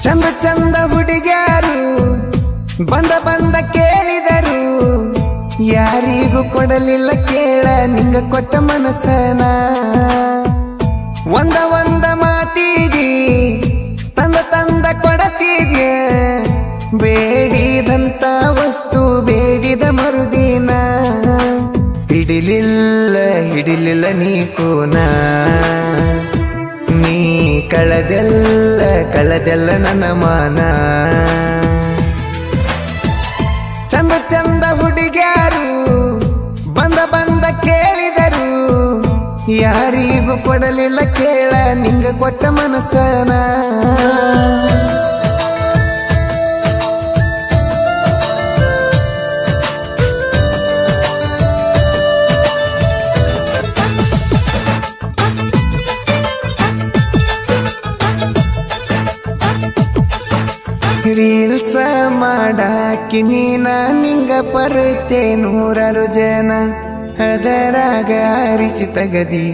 ಚಂದ ಚಂದ ಹುಡುಗ್ಯಾರು ಬಂದ ಬಂದ ಕೇಳಿದರು, ಯಾರಿಗೂ ಕೊಡಲಿಲ್ಲ ಕೇಳ ನಿಂಗ ಕೊಟ್ಟ ಮನಸ್ಸನ. ಒಂದ ಮಾತಿಗೆ ತಂದ ತಂದ ಕೊಡತಿದ್ಯ, ಬೇಡಿದಂತ ವಸ್ತು ಬೇಡಿದ ಮರುದಿನ. ಹಿಡಿಲಿಲ್ಲ ನೀ ಕೂನ, ನೀ ಕಳದೆಲ್ಲ ನನ್ನ ಮಾನ. ಚಂದ ಚಂದ ಹುಡುಗ್ಯಾರು ಬಂದ ಬಂದ ಕೇಳಿದರು, ಯಾರಿಗೂ ಕೊಡಲಿಲ್ಲ ಕೇಳ ನಿಂಗ ಕೊಟ್ಟ ಮನಸ್ಸನ. ರೀಲ್ಸ ಮಾಡಾಕಿ ನೀನ ನಿಂಗ ಪರಿಚಯ ನೂರಾರು ಜನ, ಅದರಾಗ ಆರಿಸಿ ತಗದಿ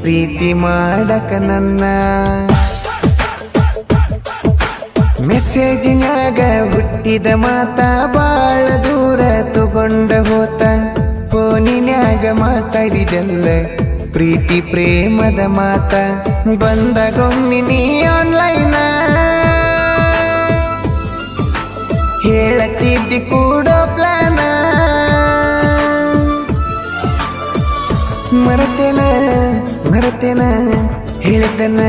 ಪ್ರೀತಿ ಮಾಡಕ ನನ್ನ. ಮೆಸೇಜಿನ್ಯಾಗ ಹುಟ್ಟಿದ ಮಾತ ಬಾಳ ದೂರ ತಗೊಂಡ ಹೋತ, ಫೋನಿನ್ಯಾಗ ಮಾತಾಡಿದೆಲ್ಲ ಪ್ರೀತಿ ಪ್ರೇಮದ ಮಾತ. ಬಂದಗೊಮ್ಮಿನಿ ಆನ್ಲೈನ ಹೇಳತಿದ್ದಿ ಕೂಡೋ ಪ್ಲಾನ. ಮರತೇನ ಹೇಳ್ತನ,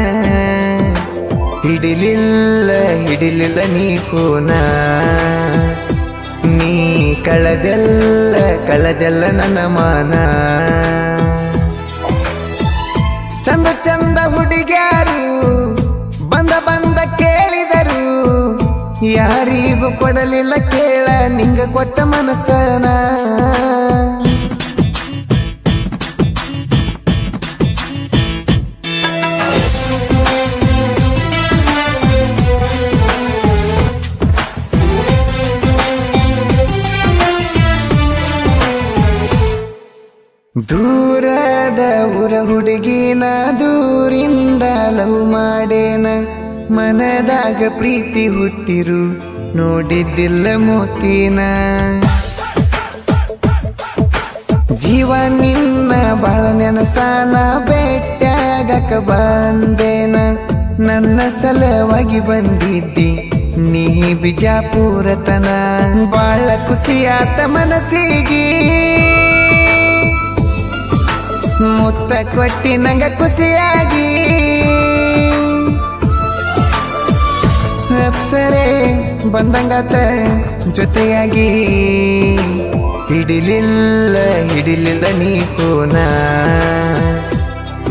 ಹಿಡಿಲಿಲ್ಲ ನೀ ಕೂನ, ನೀ ಕಳದೆಲ್ಲ ನನ್ನ ಮಾನ. ಚಂದ ಚಂದ ಹುಡುಗ್ಯಾರು ಬಂದ ಬಂದ ಕೇಳಿದರು, ಯಾರಿಗೂ ಕೊಡಲಿಲ್ಲ ಕೇಳ ನಿಂಗ ಕೊಟ್ಟ ಮನಸ್ಸನ. ದೂರದ ಊರ ಹುಡುಗಿನ ದೂರಿಂದ ಲವ್ ಮಾಡೇನ, ಮನದಾಗ ಪ್ರೀತಿ ಹುಟ್ಟಿರು ನೋಡಿದ್ದಿಲ್ಲ ಮೋತಿನ. ಜೀವ ನಿನ್ನ ಬಾಳ ನೆನಸಾನ, ಬೆಟ್ಟಾಗಕ ಬಂದೇನ, ನನ್ನ ಸಲವಾಗಿ ಬಂದಿದ್ದಿ ನೀ ಬಿಜಾಪುರತನ. ಬಾಳ ಖುಷಿಯಾತ ಮನಸ್ಸಿಗೆ ಮುತ್ತ ಕೊಟ್ಟಿ ನಂಗ ಖುಷಿಯಾಗಿ. ಅಪ್ಸರೆ ಬಂದಂಗಾತ ಜೊತೆಯಾಗಿ, ಹಿಡಿಲಿಲ್ಲ ನೀ ಕೂನ,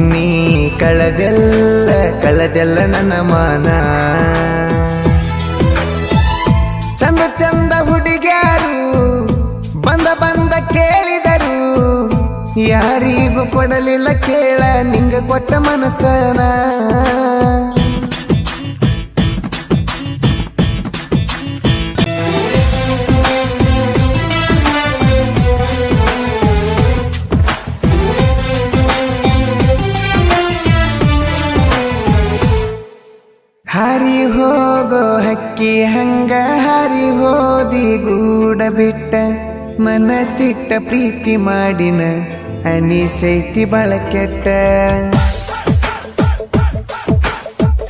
ನೀ ಕಳದೆಲ್ಲ ನನ್ನ ಮಾನ. ಚಂದ ಚಂದ ಹುಡುಗ್ಯಾರು ಬಂದ ಬಂದ ಕೇಳಿದರು, ಯಾರಿಗೂ ಕೊಡಲಿಲ್ಲ ಕೇಳ ನಿಂಗ ಕೊಟ್ಟ ಮನಸ್ಸನ. ಹಾರಿ ಹೋಗೋ ಹಕ್ಕಿ ಹಂಗ ಹಾರಿ ಹೋದಿ ಗೂಡ ಬಿಟ್ಟ, ಮನಸ್ಸಿಟ್ಟ ಪ್ರೀತಿ ಮಾಡಿನ ಅನಿಸೈತಿ ಬಾಳ ಕೆಟ್ಟ.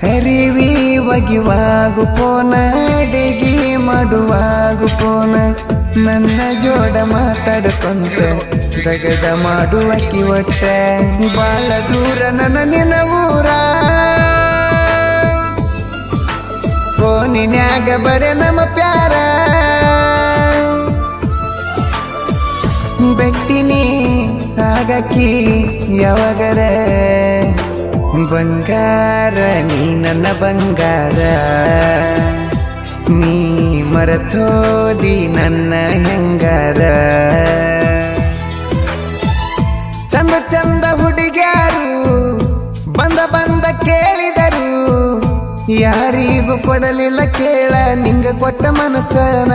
ಹರಿವಿ ಒಗಿವಾಗು ಪೋನ, ಅಡಿಗೆ ಮಾಡುವಾಗು ಪೋನ, ನನ್ನ ಜೋಡ ಮಾತಾಡ್ಕೊಂತ ದಗದ ಮಾಡುವಕಿ ಒಟ್ಟ. ಬಾಳ ದೂರ ನನ್ನ ನಿನ್ನ ಊರ, ಫೋನಿನ್ಯಾಗ ಬರೆ ನಮ್ಮ ಪ್ಯಾರ. ಬೆಟ್ಟಿನಿ ಆಗಕಿ ಯಾವಾಗರ ಬಂಗಾರ, ನೀ ನನ್ನ ಬಂಗಾರ. ನೀ ಮರತೋದಿ ನನ್ನ ಹೆಂಗಾರ. ಚಂದ ಚಂದ ಹುಡುಗ್ಯಾರು ಬಂದ ಬಂದ ಕೇಳಿದರು, ಯಾರಿಗೂ ಕೊಡಲಿಲ್ಲ ಕೇಳ ನಿಂಗ ಕೊಟ್ಟ ಮನಸ್ಸನ.